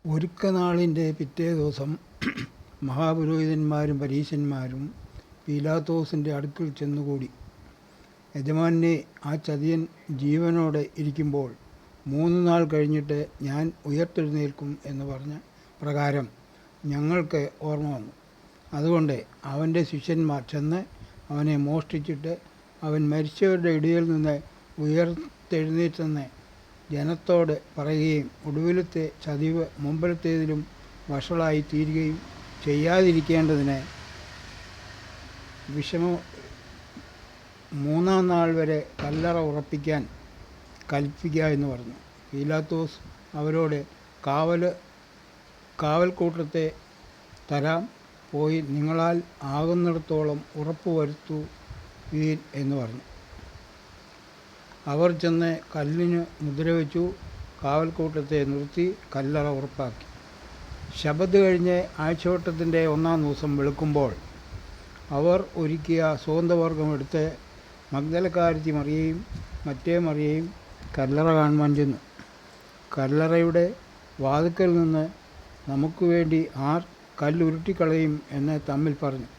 ഒരുക്കനാളിൻ്റെ പിറ്റേ ദിവസം മഹാപുരോഹിതന്മാരും പരീശന്മാരും പീലാത്തോസിൻ്റെ അടുക്കൽ ചെന്നുകൂടി. യജമാനനെ, ആ ചതിയൻ ജീവനോടെ ഇരിക്കുമ്പോൾ 3 നാൾ കഴിഞ്ഞിട്ട് ഞാൻ ഉയർത്തെഴുന്നേൽക്കും എന്ന് പറഞ്ഞ പ്രകാരം ഞങ്ങൾക്ക് ഓർമ്മ വന്നു. അതുകൊണ്ട് അവൻ്റെ ശിഷ്യന്മാർ ചെന്ന് അവനെ മോഷ്ടിച്ചിട്ട് അവൻ മരിച്ചവരുടെ ഇടയിൽ നിന്ന് ഉയർത്തെഴുന്നേറ്റെന്ന് ജനത്തോട് പറയുകയും ഒടുവിലത്തെ ചതിവ് മുമ്പിലത്തേതിലും വഷളായി തീരുകയും ചെയ്യാതിരിക്കേണ്ടതിന് 3 നാൾ വരെ കല്ലറ ഉറപ്പിക്കാൻ കൽപ്പിക്കുക എന്ന് പറഞ്ഞു. പീലാത്തോസ് അവരോട്, കാവൽക്കൂട്ടത്തെ തരാം, പോയി നിങ്ങളാൽ ആകുന്നിടത്തോളം ഉറപ്പുവരുത്തുവീൻ എന്ന് പറഞ്ഞു. അവർ ചെന്ന് കല്ലിന് മുദ്രവെച്ചു, കാവൽക്കൂട്ടത്തെ നിർത്തി കല്ലറ ഉറപ്പാക്കി. ശബത്ത് കഴിഞ്ഞ് ആഴ്ചവട്ടത്തിൻ്റെ 1-ാം ദിവസം വെളുക്കുമ്പോൾ അവർ ഒരുക്കിയ സുഗന്ധവർഗ്ഗം എടുത്ത് മഗ്ദലക്കാരത്തി മറിയയും മറ്റേ മറിയയും കല്ലറ കാണുവാൻ ചെന്നു. കല്ലറയുടെ വാതിൽക്കൽ നിന്ന് നമുക്ക് വേണ്ടി ആർ കല്ലുരുട്ടിക്കളയും എന്ന് തമ്മിൽ പറഞ്ഞു.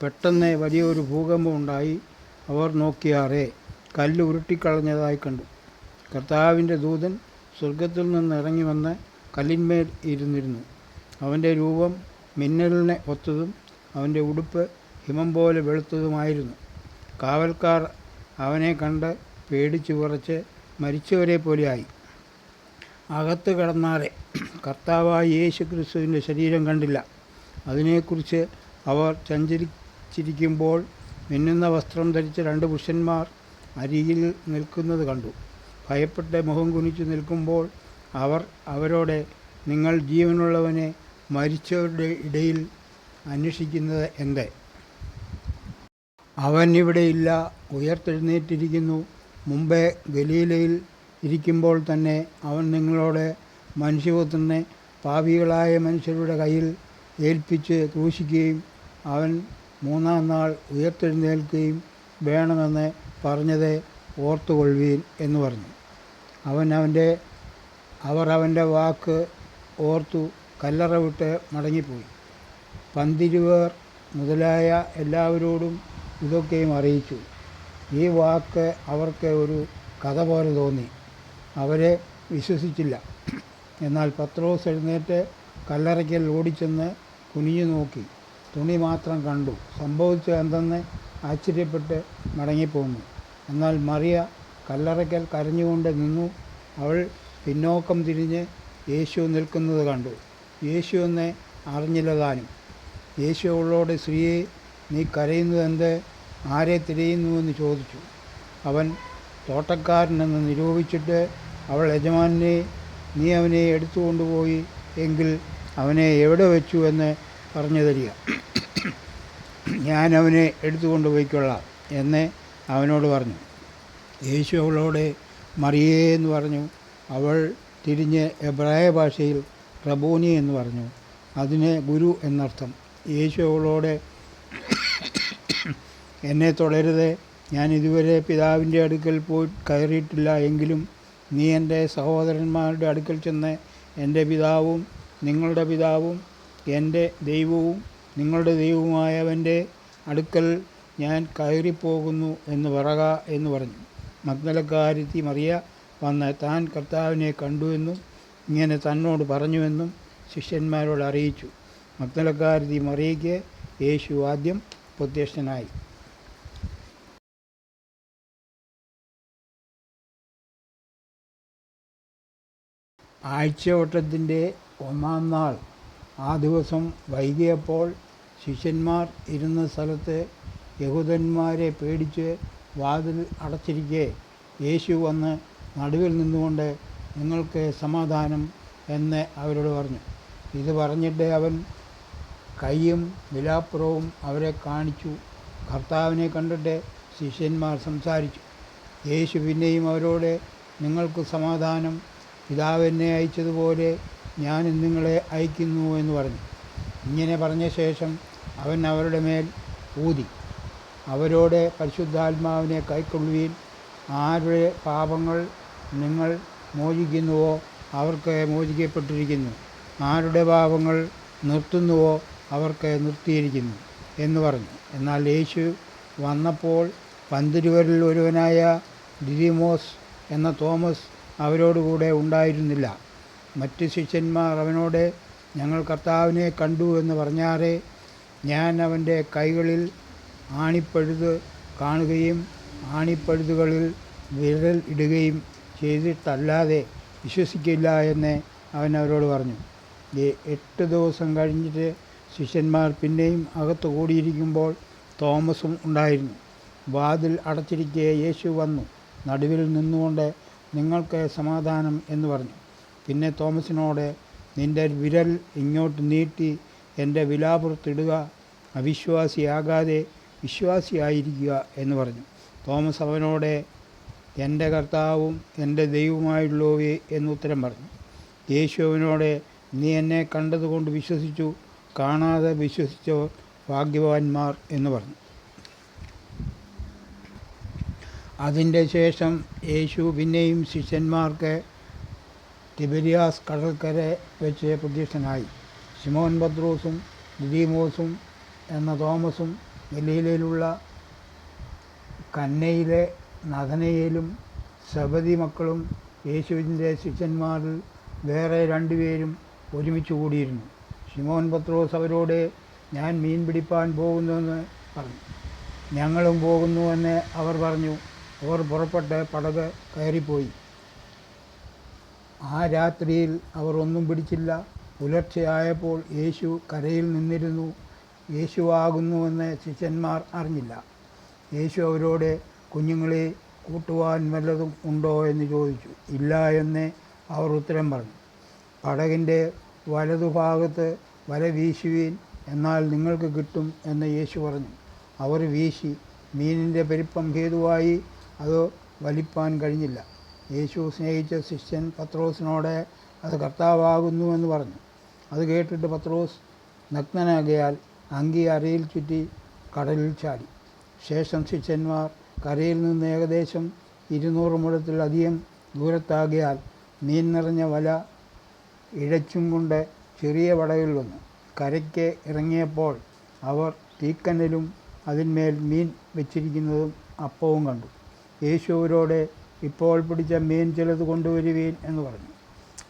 പെട്ടെന്ന് വലിയൊരു ഭൂകമ്പം ഉണ്ടായി. അവർ നോക്കിയാറേ കല്ല് ഉരുട്ടിക്കളഞ്ഞതായി കണ്ടു. കർത്താവിൻ്റെ ദൂതൻ സ്വർഗത്തിൽ നിന്ന് ഇറങ്ങി വന്ന് കല്ലിന്മേൽ ഇരുന്നിരുന്നു. അവൻ്റെ രൂപം മിന്നലിനെ ഒത്തതും അവൻ്റെ ഉടുപ്പ് ഹിമം പോലെ വെളുത്തതുമായിരുന്നു. കാവൽക്കാർ അവനെ കണ്ട് പേടിച്ചു വിറച്ച് മരിച്ചവരെ പോലെയായി. അകത്ത് കിടന്നാറെ കർത്താവായ യേശു ക്രിസ്തുവിൻ്റെ ശരീരം കണ്ടില്ല. അതിനെക്കുറിച്ച് അവർ ചഞ്ചലിച്ചിരിക്കുമ്പോൾ മിന്നുന്ന വസ്ത്രം ധരിച്ച 2 പുരുഷന്മാർ അരികിൽ നിൽക്കുന്നത് കണ്ടു. ഭയപ്പെട്ട് മുഖം കുനിച്ചു നിൽക്കുമ്പോൾ അവർ അവരോട്, നിങ്ങൾ ജീവനുള്ളവനെ മരിച്ചവരുടെ ഇടയിൽ അന്വേഷിക്കുന്നത് എന്ത്? അവൻ ഇവിടെയില്ല, ഉയർത്തെഴുന്നേറ്റിരിക്കുന്നു. മുമ്പേ ഗലീലയിൽ ഇരിക്കുമ്പോൾ തന്നെ അവൻ നിങ്ങളോട് മനുഷ്യപുത്രനെ പാപികളായ മനുഷ്യരുടെ കയ്യിൽ ഏൽപ്പിച്ച് ക്രൂശിക്കുകയും അവൻ 3-ാം നാൾ ഉയർത്തെഴുന്നേൽക്കുകയും വേണമെന്ന് പറഞ്ഞത് ഓർത്തുകൊള്ളുവീൻ എന്ന് പറഞ്ഞു. അവർ അവൻ്റെ വാക്ക് ഓർത്തു കല്ലറ വിട്ട് മടങ്ങിപ്പോയി. പന്തിരുവർ മുതലായ എല്ലാവരോടും ഇതൊക്കെയും അറിയിച്ചു. ഈ വാക്ക് അവർക്ക് ഒരു കഥ പോലെ തോന്നി. അവരെ വിശ്വസിച്ചില്ല. എന്നാൽ പത്രോസ് എഴുന്നേറ്റ് കല്ലറയ്ക്കൽ ഓടിച്ചെന്ന് കുനിഞ്ഞു നോക്കി. തുണി മാത്രം കണ്ടു. സംഭവിച്ചത് എന്തെന്ന് ആശ്ചര്യപ്പെട്ട് മടങ്ങിപ്പോന്നു. എന്നാൽ മറിയ കല്ലറയ്ക്കൽ കരഞ്ഞുകൊണ്ട് നിന്നു. അവൾ പിന്നോക്കം തിരിഞ്ഞ് യേശു നിൽക്കുന്നത് കണ്ടു. യേശു എന്ന് അറിഞ്ഞില്ല താനും. യേശു അവളോട്, സ്ത്രീയെ, നീ കരയുന്നതെന്ത്? ആരെ തിരയുന്നുവെന്ന് ചോദിച്ചു. അവൻ തോട്ടക്കാരനെന്ന് നിരൂപിച്ചിട്ട് അവൾ, യജമാനനെ, നീ അവനെ എടുത്തുകൊണ്ടുപോയി എങ്കിൽ അവനെ എവിടെ വെച്ചു എന്ന് പറഞ്ഞു തരിക, ഞാൻ അവനെ എടുത്തുകൊണ്ടുപോയിക്കൊള്ളാം എന്ന് അവനോട് പറഞ്ഞു. യേശു അവളോട്, മറിയേ എന്ന് പറഞ്ഞു. അവൾ തിരിഞ്ഞ് എബ്രായ ഭാഷയിൽ റബൂനി എന്ന് പറഞ്ഞു. അതിന് ഗുരു എന്നർത്ഥം. യേശു അവളോട്, എന്നെ തൊടരുത്, ഞാൻ ഇതുവരെ പിതാവിൻ്റെ അടുക്കൽ പോയി കയറിയിട്ടില്ല. എങ്കിലും നീ എൻ്റെ സഹോദരന്മാരുടെ അടുക്കൽ ചെന്ന് എൻ്റെ പിതാവും നിങ്ങളുടെ പിതാവും എൻ്റെ ദൈവവും നിങ്ങളുടെ ദൈവവുമായവൻ്റെ അടുക്കൽ ഞാൻ കയറിപ്പോകുന്നു എന്ന് പറക എന്ന് പറഞ്ഞു. മഗ്ദലക്കാരത്തി മറിയ വന്ന് താൻ കർത്താവിനെ കണ്ടുവെന്നും ഇങ്ങനെ തന്നോട് പറഞ്ഞുവെന്നും ശിഷ്യന്മാരോട് അറിയിച്ചു. മഗ്ദലക്കാരത്തി മറിയയ്ക്ക് യേശു ആദ്യം പ്രത്യക്ഷനായി. ആഴ്ചവട്ടത്തിൻ്റെ 1-ാം നാൾ ആ ദിവസം വൈകിയപ്പോൾ ശിഷ്യന്മാർ ഇരുന്ന സ്ഥലത്ത് യഹൂദന്മാരെ പേടിച്ച് വാതിൽ അടച്ചിരിക്കെ യേശു വന്ന് നടുവിൽ നിന്നുകൊണ്ട്, നിങ്ങൾക്ക് സമാധാനം എന്ന് അവരോട് പറഞ്ഞു. ഇത് പറഞ്ഞിട്ട് അവൻ കൈയും വിലാപ്പുറവും അവരെ കാണിച്ചു. കർത്താവിനെ കണ്ടിട്ട് ശിഷ്യന്മാർ സംസാരിച്ചു. യേശു പിന്നെയും അവരോട്, നിങ്ങൾക്ക് സമാധാനം, പിതാവ് എന്നെ അയച്ചതുപോലെ ഞാനും നിങ്ങളെ അയക്കുന്നു എന്ന് പറഞ്ഞു. ഇങ്ങനെ പറഞ്ഞ ശേഷം അവൻ അവരുടെ മേൽ ഊതി അവരോട്, പരിശുദ്ധാത്മാവിനെ കൈക്കൊള്ളുവീൻ. ആരുടെ പാപങ്ങൾ നിങ്ങൾ മോചിക്കുന്നുവോ അവർക്ക് മോചിക്കപ്പെട്ടിരിക്കുന്നു. ആരുടെ പാപങ്ങൾ നിർത്തുന്നുവോ അവർക്ക് നിർത്തിയിരിക്കുന്നു എന്ന് പറഞ്ഞു. എന്നാൽ യേശു വന്നപ്പോൾ 12 ഒരുവനായ ദിദിമോസ് എന്ന തോമസ് അവരോടുകൂടെ ഉണ്ടായിരുന്നില്ല. മറ്റ് ശിഷ്യന്മാർ അവനോട്, ഞങ്ങൾ കർത്താവിനെ കണ്ടു എന്ന് പറഞ്ഞാറേ, ഞാൻ അവൻ്റെ കൈകളിൽ ആണിപ്പഴുത് കാണുകയും ആണിപ്പഴുതുകളിൽ വിരൽ ഇടുകയും ചെയ്തിട്ടല്ലാതെ വിശ്വസിക്കില്ല എന്ന് അവൻ അവരോട് പറഞ്ഞു. 8 ദിവസം കഴിഞ്ഞിട്ട് ശിഷ്യന്മാർ പിന്നെയും അകത്ത് കൂടിയിരിക്കുമ്പോൾ തോമസും ഉണ്ടായിരുന്നു. വാതിൽ അടച്ചിരിക്കെ യേശു വന്നു നടുവിൽ നിന്നുകൊണ്ട്, നിങ്ങൾക്ക് സമാധാനം എന്ന് പറഞ്ഞു. പിന്നെ തോമസിനോട്, നിൻ്റെ വിരൽ ഇങ്ങോട്ട് നീട്ടി എൻ്റെ വിലാപുറത്തിടുക, അവിശ്വാസിയാകാതെ വിശ്വാസിയായിരിക്കുക എന്ന് പറഞ്ഞു. തോമസ് അവനോട്, എൻ്റെ കർത്താവും എൻ്റെ ദൈവവുമായുള്ളവേ എന്നുത്തരം പറഞ്ഞു. യേശു അവനോട്, നീ എന്നെ കണ്ടതുകൊണ്ട് വിശ്വസിച്ചു, കാണാതെ വിശ്വസിച്ചവർ ഭാഗ്യവാന്മാർ എന്ന് പറഞ്ഞു. അതിൻ്റെ ശേഷം യേശു പിന്നെയും ശിഷ്യന്മാർക്ക് തിബരിയാസ് കടൽക്കര വെച്ച് പ്രത്യക്ഷനായി. ശിമോൻ പത്രോസും ദിദിമോസും എന്ന തോമസും ഗലീലയിലുള്ള കന്നയിലെ നഥനയേലും സബദി മക്കളും യേശുവിൻ്റെ ശിഷ്യന്മാരിൽ വേറെ 2 പേരും ഒരുമിച്ച് കൂടിയിരുന്നു. ശിമോൻ പത്രോസ് അവരോട്, ഞാൻ മീൻ പിടിപ്പാൻ പോകുന്നുവെന്ന് പറഞ്ഞു. ഞങ്ങളും പോകുന്നുവെന്ന് അവർ പറഞ്ഞു. അവർ പുറപ്പെട്ട് പടക് കയറിപ്പോയി. ആ രാത്രിയിൽ അവർ ഒന്നും പിടിച്ചില്ല. പുലർച്ചെയായപ്പോൾ യേശു കരയിൽ നിന്നിരുന്നു. യേശുവാകുന്നുവെന്ന് ശിഷ്യന്മാർ അറിഞ്ഞില്ല. യേശു അവരോട്, കുഞ്ഞുങ്ങളെ കൂട്ടുവാൻ വല്ലതും ഉണ്ടോ എന്ന് ചോദിച്ചു. ഇല്ല എന്ന് അവർ ഉത്തരം പറഞ്ഞു. പടകിൻ്റെ വലതുഭാഗത്ത് വല വീശുവീൻ, എന്നാൽ നിങ്ങൾക്ക് കിട്ടും എന്ന് യേശു പറഞ്ഞു. അവർ വീശി. മീനിൻ്റെ പെരുപ്പം ഹേതുവായി അത് വലിപ്പാൻ കഴിഞ്ഞില്ല. യേശു സ്നേഹിച്ച ശിഷ്യൻ പത്രോസിനോട്, അത് കർത്താവാകുന്നുവെന്ന് പറഞ്ഞു. അത് കേട്ടിട്ട് പത്രോസ് നഗ്നനാകയാൽ അങ്കി അരയിൽ ചുറ്റി കടലിൽ ചാടി. ശേഷം ശിഷ്യന്മാർ കരയിൽ നിന്ന് ഏകദേശം 200 മുഴത്തിലധികം ദൂരത്താകിയാൽ മീൻ നിറഞ്ഞ വല ഇഴച്ചും കൊണ്ട് ചെറിയ പടകിൽ വന്നു. കരയ്ക്ക് ഇറങ്ങിയപ്പോൾ അവർ തീക്കനലും അതിന്മേൽ മീൻ വെച്ചിരിക്കുന്നതും അപ്പവും കണ്ടു. യേശു അവരോട്, ഇപ്പോൾ പിടിച്ച മീൻ ചിലത് കൊണ്ടുവരുവീൻ എന്ന് പറഞ്ഞു.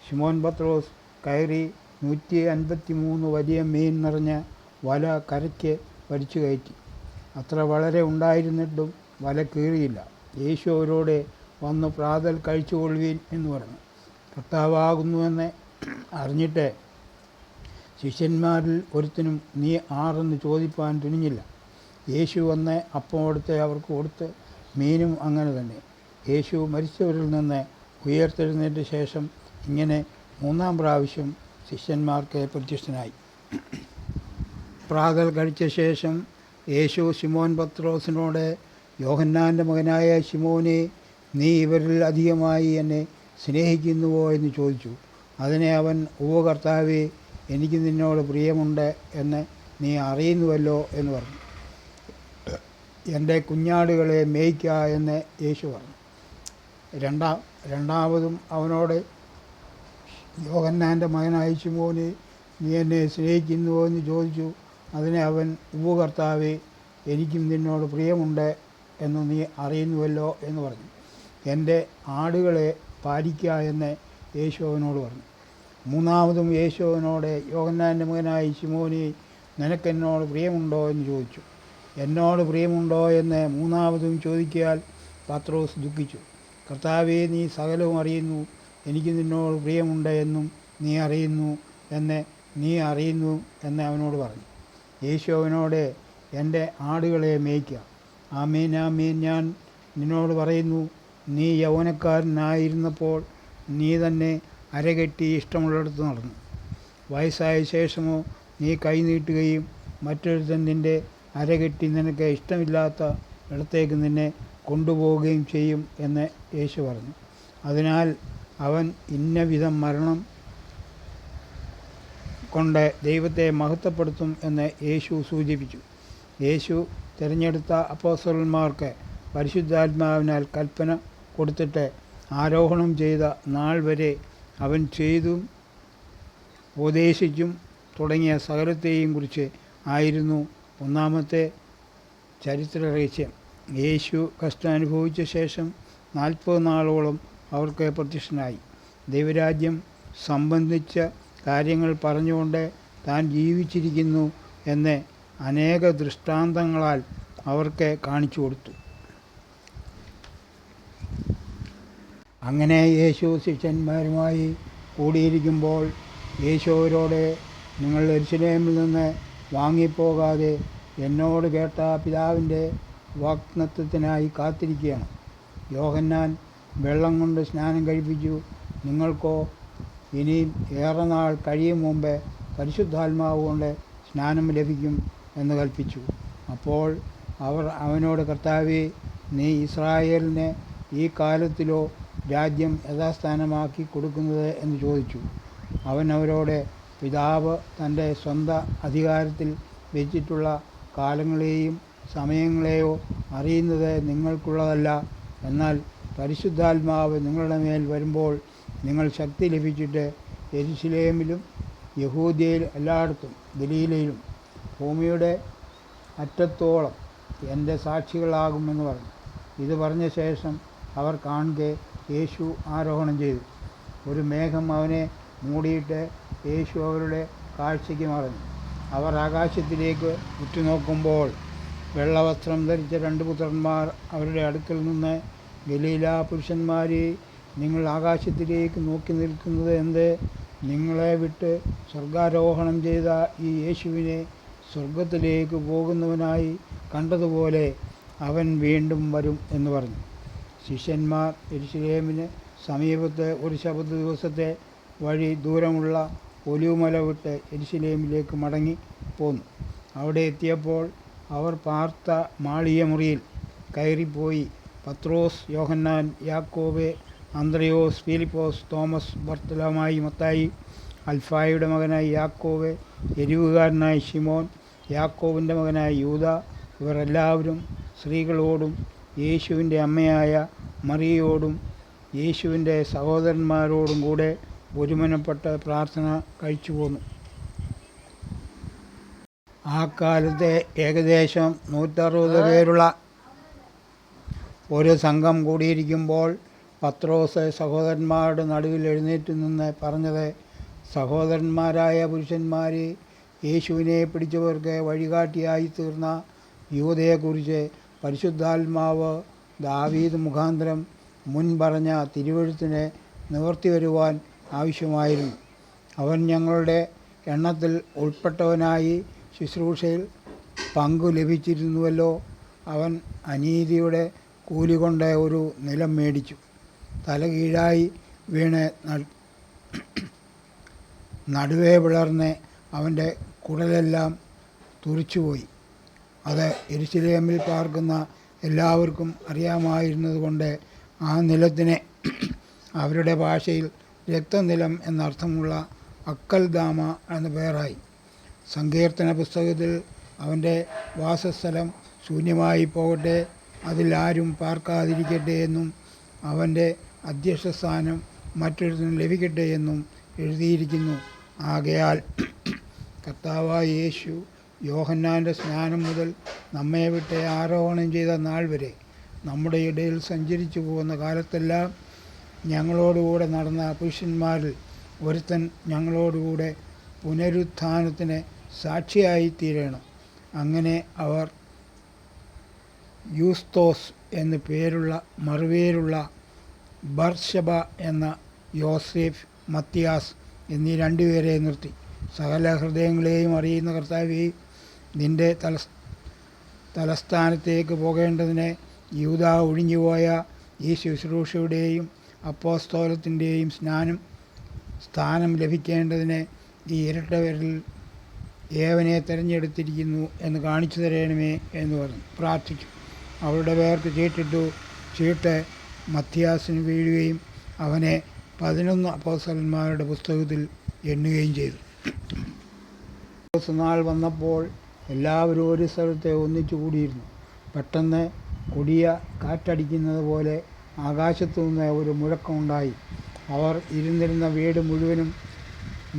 ശിമോൻ പത്രോസ് കയറി 153 വലിയ മീൻ നിറഞ്ഞ വല കരയ്ക്ക് വലിച്ചു കയറ്റി. അത്ര വളരെ ഉണ്ടായിരുന്നിട്ടും വല കീറിയില്ല. യേശു അവരോട്, വന്ന് പ്രാതൽ കഴിച്ചുകൊള്ളുവീൻ എന്ന് പറഞ്ഞു. കർത്താവാകുന്നുവെന്ന് അറിഞ്ഞിട്ട് ശിഷ്യന്മാരിൽ ഒരുത്തനും നീ ആരെന്ന് ചോദിപ്പാൻ തുനിഞ്ഞില്ല. യേശു വന്ന് അപ്പം എടുത്ത് അവർക്ക് കൊടുത്ത്. മീനും അങ്ങനെ തന്നെ. യേശു മരിച്ചവരിൽ നിന്ന് ഉയർത്തെഴുന്നേറ്റ ശേഷം ഇങ്ങനെ 3-ാം പ്രാവശ്യം ശിഷ്യന്മാർക്ക് പ്രത്യക്ഷനായി. പ്രാതൽ കഴിച്ച ശേഷം യേശു ശിമോൻ പത്രോസിനോട്, യോഹന്നാൻ്റെ മകനായ ശിമോനെ, നീ ഇവരിൽ അധികമായി എന്നെ സ്നേഹിക്കുന്നുവോ എന്ന് ചോദിച്ചു. അതിനെ അവൻ, ഓ കർത്താവേ, എനിക്ക് നിന്നോട് പ്രിയമുണ്ട് എന്ന് നീ അറിയുന്നുവല്ലോ എന്ന് പറഞ്ഞു. എൻ്റെ കുഞ്ഞാടുകളെ മേയ്ക്ക എന്ന് യേശു പറഞ്ഞു. രണ്ടാമതും അവനോട്, യോഹന്നാൻ്റെ മകനായ ശിമോനെ, നീ എന്നെ സ്നേഹിക്കുന്നുവോ എന്ന് ചോദിച്ചു. അതിനെ അവൻ, ഓ കർത്താവേ, എനിക്കും നിന്നോട് പ്രിയമുണ്ട് എന്ന് നീ അറിയുന്നുവല്ലോ എന്ന് പറഞ്ഞു. എൻ്റെ ആടുകളെ പാലിക്ക എന്ന് യേശു അവനോട് പറഞ്ഞു. മൂന്നാമതും യേശു അവനോട്, യോഹന്നാൻ്റെ മകനായ ശിമോനെ, നിനക്കെന്നോട് പ്രിയമുണ്ടോ എന്ന് ചോദിച്ചു. എന്നോട് പ്രിയമുണ്ടോ എന്ന് മൂന്നാമതും ചോദിക്കാൽ പത്രോസ് ദുഃഖിച്ചു. കർത്താവേ, നീ സകലവും അറിയുന്നു, എനിക്ക് നിന്നോട് പ്രിയമുണ്ട് എന്നും നീ അറിയുന്നു എന്ന് അവനോട് പറഞ്ഞു. യേശു അവനോട്, എൻ്റെ ആടുകളെ മേയ്ക്കുക. ആമേൻ ആമേൻ, ഞാൻ നിന്നോട് പറയുന്നു, നീ യൗവനക്കാരനായിരുന്നപ്പോൾ നീ തന്നെ അരകെട്ടി ഇഷ്ടമുള്ളിടത്ത് നടന്നു. വയസ്സായ ശേഷമോ നീ കൈനീട്ടുകയും മറ്റൊരുത്തൻ നിൻ്റെ അരകെട്ടി നിനക്ക് ഇഷ്ടമില്ലാത്ത ഇടത്തേക്ക് നിന്നെ കൊണ്ടുപോവുകയും ചെയ്യും എന്ന് യേശു പറഞ്ഞു. അതിനാൽ അവൻ ഇന്നവിധം മരണം കൊണ്ട് ദൈവത്തെ മഹത്വപ്പെടുത്തും എന്ന് യേശു സൂചിപ്പിച്ചു. യേശു തിരഞ്ഞെടുത്ത അപ്പോസ്തലന്മാർക്ക് പരിശുദ്ധാത്മാവിനാൽ കൽപ്പന കൊടുത്തിട്ട് ആരോഹണം ചെയ്ത നാൾ വരെ അവൻ ചെയ്തും ഉപദേശിച്ചും തുടങ്ങിയ സകലത്തെയും കുറിച്ച് ആയിരുന്നു ഒന്നാമത്തെ ചരിത്ര രഹസ്യം. യേശു കഷ്ടം അനുഭവിച്ച ശേഷം 40 നാളോളം അവർക്ക് പ്രത്യക്ഷനായി. ദൈവരാജ്യം സംബന്ധിച്ച കാര്യങ്ങൾ പറഞ്ഞുകൊണ്ട് താൻ ജീവിച്ചിരിക്കുന്നു എന്ന് അനേക ദൃഷ്ടാന്തങ്ങളാൽ അവർക്ക് കാണിച്ചു കൊടുത്തു. അങ്ങനെ യേശു ശിഷ്യന്മാരുമായി കൂടിയിരിക്കുമ്പോൾ യേശു അവരോട്, നിങ്ങൾ യെരുശലേമിൽ നിന്ന് വാങ്ങിപ്പോകാതെ എന്നോട് കേട്ട പിതാവിൻ്റെ വാഗ്ദത്തത്തിനായി കാത്തിരിക്കുകയാണ്. യോഹന്നാൻ വെള്ളം കൊണ്ട് സ്നാനം കഴിപ്പിച്ചു, നിങ്ങൾക്കോ ഇനിയും ഏറെ നാൾ കഴിയും മുമ്പേ പരിശുദ്ധാത്മാവ് കൊണ്ട് സ്നാനം ലഭിക്കും എന്ന് കൽപ്പിച്ചു. അപ്പോൾ അവർ അവനോട്, കർത്താവേ, നീ ഇസ്രായേലിന് ഈ കാലത്തിലോ രാജ്യം യഥാസ്ഥാനമാക്കി കൊടുക്കുന്നത് എന്ന് ചോദിച്ചു. അവൻ അവരോട്, പിതാവ് തൻ്റെ സ്വന്തം അധികാരത്തിൽ വെച്ചിട്ടുള്ള കാലങ്ങളെയും സമയങ്ങളെയോ അറിയുന്നത് നിങ്ങൾക്കുള്ളതല്ല. എന്നാൽ പരിശുദ്ധാത്മാവ് നിങ്ങളുടെ മേൽ വരുമ്പോൾ നിങ്ങൾ ശക്തി ലഭിച്ചിട്ട് യെരുശലേമിലും യഹൂദ്യയിൽ എല്ലായിടത്തും ഗലീലയിലും ഭൂമിയുടെ അറ്റത്തോളം എൻ്റെ സാക്ഷികളാകുമെന്ന് പറഞ്ഞു. ഇത് പറഞ്ഞ ശേഷം അവർ കാണുകെ യേശു ആരോഹണം ചെയ്തു. ഒരു മേഘം അവനെ മൂടിയിട്ട് യേശു അവരുടെ കാഴ്ചയ്ക്ക് മറഞ്ഞു. അവർ ആകാശത്തിലേക്ക് ഉറ്റുനോക്കുമ്പോൾ വെള്ളവസ്ത്രം ധരിച്ച 2 പുത്രന്മാർ അവരുടെ അടുക്കൽ നിന്ന്, ഗലീല പുരുഷന്മാരെ, നിങ്ങൾ ആകാശത്തിലേക്ക് നോക്കി നിൽക്കുന്നത് എന്ത്? നിങ്ങളെ വിട്ട് സ്വർഗാരോഹണം ചെയ്ത ഈ യേശുവിനെ സ്വർഗത്തിലേക്ക് പോകുന്നവനായി കണ്ടതുപോലെ അവൻ വീണ്ടും വരും എന്ന് പറഞ്ഞു. ശിഷ്യന്മാർ യെരുശലേമിന് സമീപത്ത് ഒരു ശബ്ബത്ത് ദിവസത്തെ വഴി ദൂരമുള്ള ഒലിവുമല വിട്ട് യെരുശലേമിലേക്ക് മടങ്ങി പോന്നു. അവിടെ എത്തിയപ്പോൾ അവർ പാർത്ത മാളിക മുറിയിൽ കയറിപ്പോയി പത്രോസ്, യോഹന്നാൻ, യാക്കോബ്, അന്ത്രയോസ്, ഫിലിപ്പോസ്, തോമസ്, ബർത്തലോമായി, മത്തായി, അൽഫായുടെ മകനായ യാക്കോബ്, എരിവുകാരനായ ശിമോൻ, യാക്കോബിൻ്റെ മകനായ യൂദ, ഇവർ എല്ലാവരും സ്ത്രീകളോടും യേശുവിൻ്റെ അമ്മയായ മറിയയോടും യേശുവിൻ്റെ സഹോദരന്മാരോടും കൂടെ ഒരുമനപ്പെട്ട് പ്രാർത്ഥന കഴിച്ചു പോന്നു. ആ കാലത്തെ ഏകദേശം 160 പേരുള്ള ഒരു സംഘം കൂടിയിരിക്കുമ്പോൾ പത്രോസ് സഹോദരന്മാരുടെ നടുവിൽ എഴുന്നേറ്റ് നിന്ന് പറഞ്ഞത്, സഹോദരന്മാരായ പുരുഷന്മാരെ, യേശുവിനെ പിടിച്ചവർക്ക് വഴികാട്ടിയായി തീർന്ന യൂദയെക്കുറിച്ച് പരിശുദ്ധാത്മാവ് ദാവീദ് മുഖാന്തരം മുൻ പറഞ്ഞ തിരുവെഴുത്തിന് നിവർത്തി വരുവാൻ ആവശ്യമായിരുന്നു. അവൻ ഞങ്ങളുടെ എണ്ണത്തിൽ ഉൾപ്പെട്ടവനായി ശുശ്രൂഷയിൽ പങ്കു ലഭിച്ചിരുന്നുവല്ലോ. അവൻ അനീതിയുടെ കൂലി കൊണ്ട് ഒരു നിലം മേടിച്ചു, തല കീഴായി വീണ് നടുവേ പിളർന്ന് അവൻ്റെ കുടലെല്ലാം തുറിച്ചുപോയി. അത് യെരുശലേമിൽ പാർക്കുന്ന എല്ലാവർക്കും അറിയാമായിരുന്നതുകൊണ്ട് ആ നിലത്തിന് അവരുടെ ഭാഷയിൽ രക്തനിലം എന്നർത്ഥമുള്ള അക്കൽദാമ എന്ന പേരായി. സങ്കീർത്തന പുസ്തകത്തിൽ അവൻ്റെ വാസസ്ഥലം ശൂന്യമായി പോകട്ടെ, അതിൽ ആരും പാർക്കാതിരിക്കട്ടെ എന്നും അവൻ്റെ അധ്യക്ഷസ്ഥാനം മറ്റൊരുത്തിനും ലഭിക്കട്ടെ എന്നും എഴുതിയിരിക്കുന്നു. ആകയാൽ കർത്താവായ യേശു യോഹന്നാൻ്റെ സ്നാനം മുതൽ നമ്മെ വിട്ട് ആരോഹണം ചെയ്ത നാൾ വരെ നമ്മുടെ ഇടയിൽ സഞ്ചരിച്ചു പോകുന്ന കാലത്തെല്ലാം ഞങ്ങളോടുകൂടെ നടന്ന പുരുഷന്മാരിൽ ഒരുത്തൻ ഞങ്ങളോടുകൂടെ പുനരുത്ഥാനത്തിന് സാക്ഷിയായിത്തീരണം. അങ്ങനെ അവർ യൂസ്തോസ് എന്നു പേരുള്ള മറുപേരുള്ള ബർശബ എന്ന യോസേഫ്, മത്തിയാസ് എന്നീ 2 പേരെ നിർത്തി. സകല ഹൃദയങ്ങളെയും അറിയുന്ന കർത്താവേ, നിൻ്റെ തലസ്ഥാനത്തേക്ക് പോകേണ്ടതിന് യൂദ ഒഴിഞ്ഞുപോയ ഈ ശുശ്രൂഷയുടെയും അപ്പോസ്തോലത്തിൻ്റെയും സ്ഥാനം ലഭിക്കേണ്ടതിന് ഈ ഇരട്ടവരിൽ ഏവനെ തിരഞ്ഞെടുത്തിരിക്കുന്നു എന്ന് കാണിച്ചു തരണമേ എന്ന് പറഞ്ഞു പ്രാർത്ഥിച്ചു. അവരുടെ പേർക്ക് ചീട്ടിട്ടു. ചീട്ട് മത്തിയാസിന് വീഴുകയും അവനെ 11 അപ്പോസ്തലന്മാരുടെ പുസ്തകത്തിൽ എണ്ണുകയും ചെയ്തു. നാൾ വന്നപ്പോൾ എല്ലാവരും ഒരു സ്ഥലത്തെ ഒന്നിച്ചു കൂടിയിരുന്നു. പെട്ടെന്ന് കൊടിയ കാറ്റടിക്കുന്നത് പോലെ ആകാശത്തു നിന്ന് ഒരു മുഴക്കമുണ്ടായി. അവർ ഇരുന്നിരുന്ന വീട് മുഴുവനും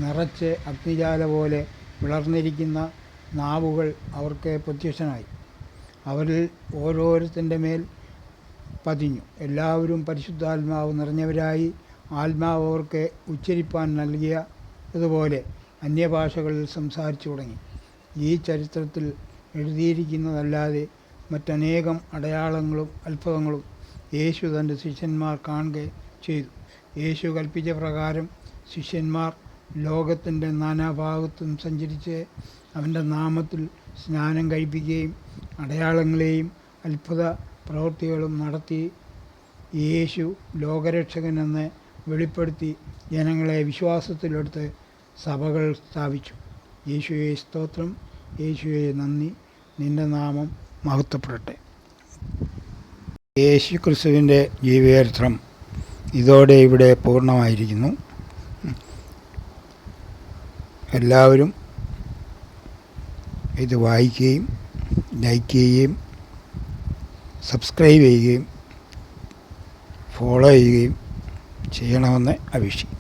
നിറച്ച് അഗ്നിജാല പോലെ വിളർന്നിരിക്കുന്ന നാവുകൾ അവർക്ക് പ്രത്യക്ഷനായി. അവരിൽ ഓരോരുത്തൻ്റെ മേൽ പതിഞ്ഞു. എല്ലാവരും പരിശുദ്ധാത്മാവ് നിറഞ്ഞവരായി ആത്മാവ് അവർക്ക് ഉച്ചരിപ്പാൻ നൽകിയതുപോലെ അന്യഭാഷകളിൽ സംസാരിച്ചു തുടങ്ങി. ഈ ചരിത്രത്തിൽ എഴുതിയിരിക്കുന്നതല്ലാതെ മറ്റനേകം അടയാളങ്ങളും അത്ഭുതങ്ങളും യേശു തൻ്റെ ശിഷ്യന്മാർ കാണുക ചെയ്തു. യേശു കൽപ്പിച്ച പ്രകാരം ശിഷ്യന്മാർ ലോകത്തിൻ്റെ നാനാഭാഗത്തും സഞ്ചരിച്ച് അവൻ്റെ നാമത്തിൽ സ്നാനം കഴിപ്പിക്കുകയും അടയാളങ്ങളെയും അത്ഭുത പ്രവൃത്തികളും നടത്തി യേശു ലോകരക്ഷകനെന്ന് വെളിപ്പെടുത്തി ജനങ്ങളെ വിശ്വാസത്തിലെടുത്ത് സഭകൾ സ്ഥാപിച്ചു. യേശുവേ സ്തോത്രം, യേശുവേ നന്ദി, നിൻ്റെ നാമം മഹത്വപ്പെടട്ടെ. യേശു ക്രിസ്തുവിൻ്റെ ജീവചരിത്രം ഇതോടെ ഇവിടെ പൂർണ്ണമായിരിക്കുന്നു. എല്ലാവരും ഇത് വായിക്കുകയും ലൈക്ക് ചെയ്യുകയും സബ്സ്ക്രൈബ് ചെയ്യുകയും ഫോളോ ചെയ്യുകയും ചെയ്യണമെന്ന് അപേക്ഷിക്കുന്നു.